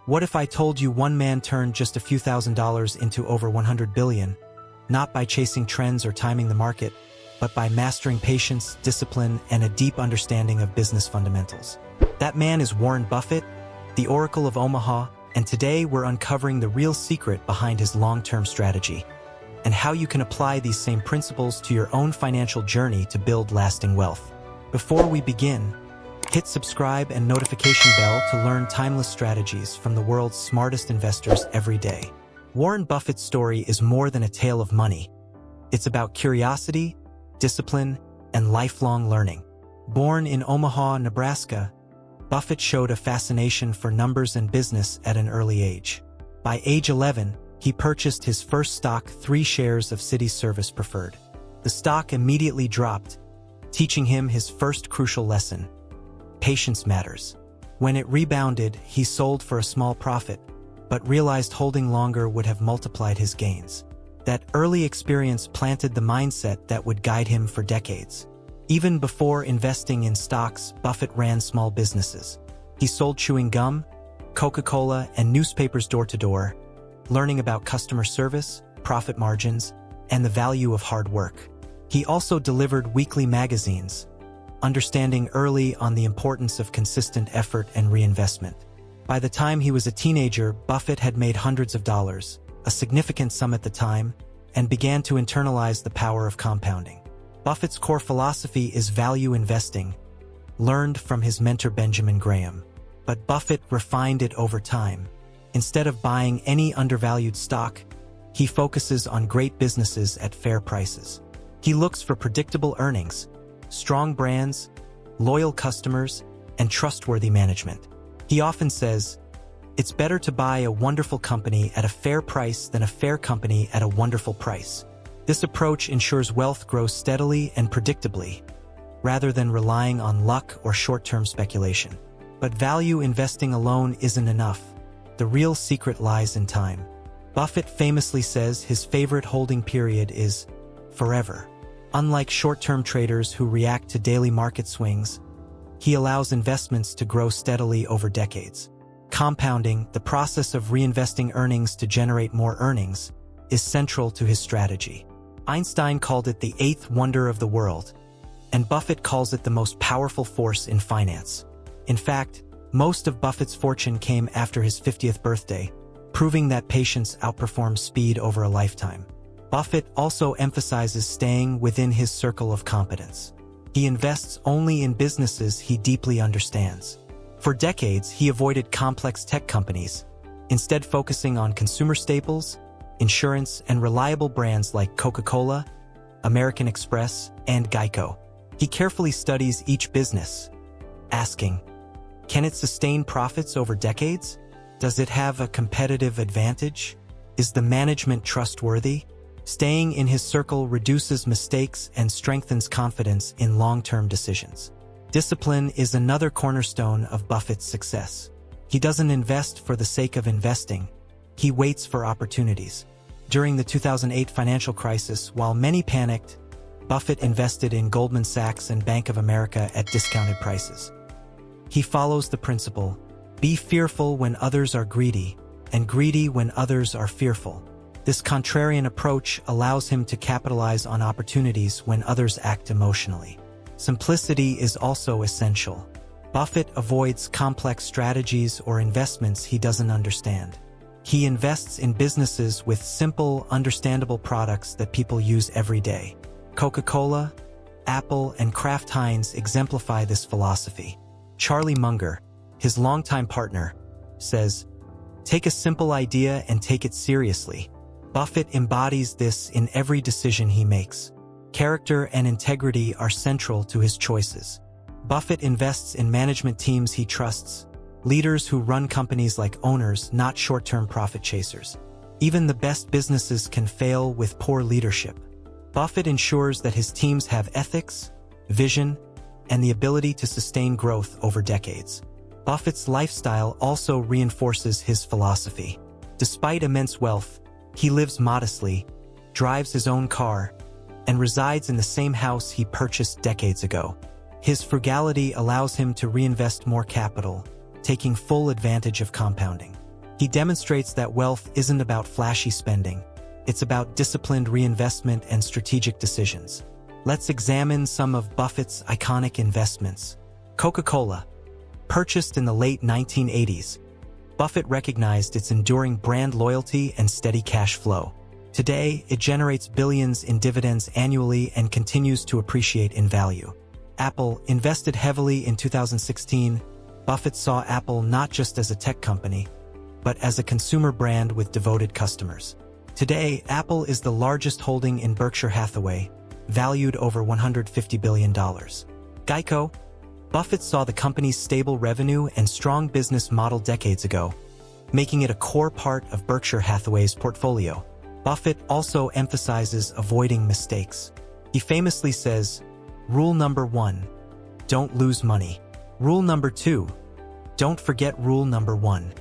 What if I told you one man turned just a few $1,000s into over 100 billion, not by chasing trends or timing the market, but by mastering patience, discipline, and a deep understanding of business fundamentals? That man is Warren Buffett, the Oracle of Omaha, and today we're uncovering the real secret behind his long-term strategy and how you can apply these same principles to your own financial journey to build lasting wealth. Before we begin, hit subscribe and notification bell to learn timeless strategies from the world's smartest investors every day. Warren Buffett's story is more than a tale of money. It's about curiosity, discipline, and lifelong learning. Born in Omaha, Nebraska, Buffett showed a fascination for numbers and business at an early age. By age 11, he purchased his first stock, 3 shares of Citi Service Preferred. The stock immediately dropped, teaching him his first crucial lesson: patience matters. When it rebounded, he sold for a small profit, but realized holding longer would have multiplied his gains. That early experience planted the mindset that would guide him for decades. Even before investing in stocks, Buffett ran small businesses. He sold chewing gum, Coca-Cola, and newspapers door to door, learning about customer service, profit margins, and the value of hard work. He also delivered weekly magazines, understanding early on the importance of consistent effort and reinvestment. By the time he was a teenager, Buffett had made hundreds of dollars, a significant sum at the time, and began to internalize the power of compounding. Buffett's core philosophy is value investing, learned from his mentor Benjamin Graham. But Buffett refined it over time. Instead of buying any undervalued stock, he focuses on great businesses at fair prices. He looks for predictable earnings, strong brands, loyal customers, and trustworthy management. He often says, "It's better to buy a wonderful company at a fair price than a fair company at a wonderful price." This approach ensures wealth grows steadily and predictably, rather than relying on luck or short-term speculation. But value investing alone isn't enough. The real secret lies in time. Buffett famously says his favorite holding period is forever. Unlike short-term traders who react to daily market swings, he allows investments to grow steadily over decades. Compounding, the process of reinvesting earnings to generate more earnings, is central to his strategy. Einstein called it the 8th wonder of the world, and Buffett calls it the most powerful force in finance. In fact, most of Buffett's fortune came after his 50th birthday, proving that patience outperforms speed over a lifetime. Buffett also emphasizes staying within his circle of competence. He invests only in businesses he deeply understands. For decades, he avoided complex tech companies, instead focusing on consumer staples, insurance, and reliable brands like Coca-Cola, American Express, and Geico. He carefully studies each business, asking, can it sustain profits over decades? Does it have a competitive advantage? Is the management trustworthy? Staying in his circle reduces mistakes and strengthens confidence in long-term decisions. Discipline is another cornerstone of Buffett's success. He doesn't invest for the sake of investing. He waits for opportunities. During the 2008 financial crisis, while many panicked, Buffett invested in Goldman Sachs and Bank of America at discounted prices. He follows the principle, be fearful when others are greedy, and greedy when others are fearful. This contrarian approach allows him to capitalize on opportunities when others act emotionally. Simplicity is also essential. Buffett avoids complex strategies or investments he doesn't understand. He invests in businesses with simple, understandable products that people use every day. Coca-Cola, Apple, and Kraft Heinz exemplify this philosophy. Charlie Munger, his longtime partner, says, "Take a simple idea and take it seriously." Buffett embodies this in every decision he makes. Character and integrity are central to his choices. Buffett invests in management teams he trusts, leaders who run companies like owners, not short-term profit chasers. Even the best businesses can fail with poor leadership. Buffett ensures that his teams have ethics, vision, and the ability to sustain growth over decades. Buffett's lifestyle also reinforces his philosophy. Despite immense wealth, he lives modestly, drives his own car, and resides in the same house he purchased decades ago. His frugality allows him to reinvest more capital, taking full advantage of compounding. He demonstrates that wealth isn't about flashy spending. It's about disciplined reinvestment and strategic decisions. Let's examine some of Buffett's iconic investments. Coca-Cola. Purchased in the late 1980s, Buffett recognized its enduring brand loyalty and steady cash flow. Today, it generates billions in dividends annually and continues to appreciate in value. Apple. Invested heavily in 2016, Buffett saw Apple not just as a tech company, but as a consumer brand with devoted customers. Today, Apple is the largest holding in Berkshire Hathaway, valued over $150 billion. Geico. Buffett saw the company's stable revenue and strong business model decades ago, making it a core part of Berkshire Hathaway's portfolio. Buffett also emphasizes avoiding mistakes. He famously says, "Rule number 1, don't lose money. Rule number 2, don't forget rule number 1.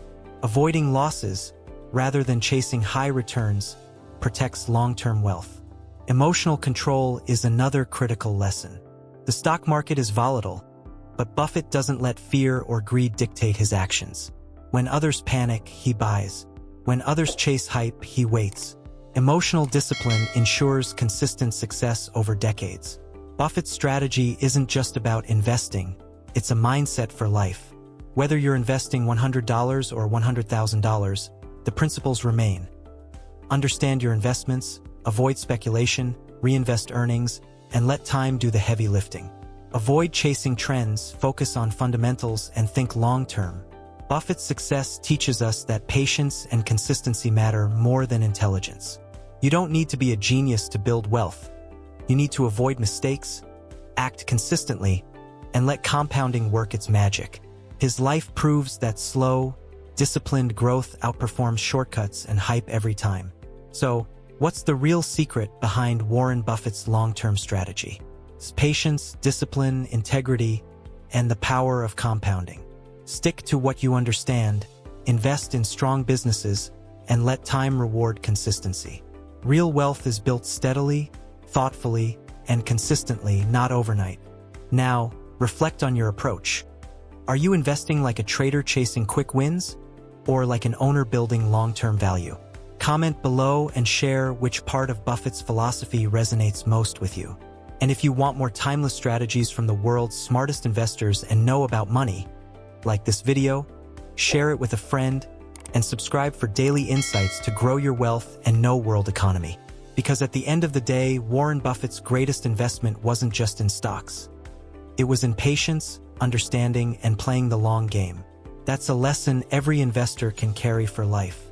Avoiding losses, rather than chasing high returns, protects long-term wealth." Emotional control is another critical lesson. The stock market is volatile, but Buffett doesn't let fear or greed dictate his actions. When others panic, he buys. When others chase hype, he waits. Emotional discipline ensures consistent success over decades. Buffett's strategy isn't just about investing, it's a mindset for life. Whether you're investing $100 or $100,000, the principles remain. Understand your investments, avoid speculation, reinvest earnings, and let time do the heavy lifting. Avoid chasing trends, focus on fundamentals, and think long-term. Buffett's success teaches us that patience and consistency matter more than intelligence. You don't need to be a genius to build wealth. You need to avoid mistakes, act consistently, and let compounding work its magic. His life proves that slow, disciplined growth outperforms shortcuts and hype every time. So, what's the real secret behind Warren Buffett's long-term strategy? It's patience, discipline, integrity, and the power of compounding. Stick to what you understand, invest in strong businesses, and let time reward consistency. Real wealth is built steadily, thoughtfully, and consistently, not overnight. Now, reflect on your approach. Are you investing like a trader chasing quick wins, or like an owner building long-term value? Comment below and share which part of Buffett's philosophy resonates most with you. And if you want more timeless strategies from the world's smartest investors and know about money, like this video, share it with a friend, and subscribe for daily insights to grow your wealth and know world economy. Because at the end of the day, Warren Buffett's greatest investment wasn't just in stocks. It was in patience, understanding, and playing the long game. That's a lesson every investor can carry for life.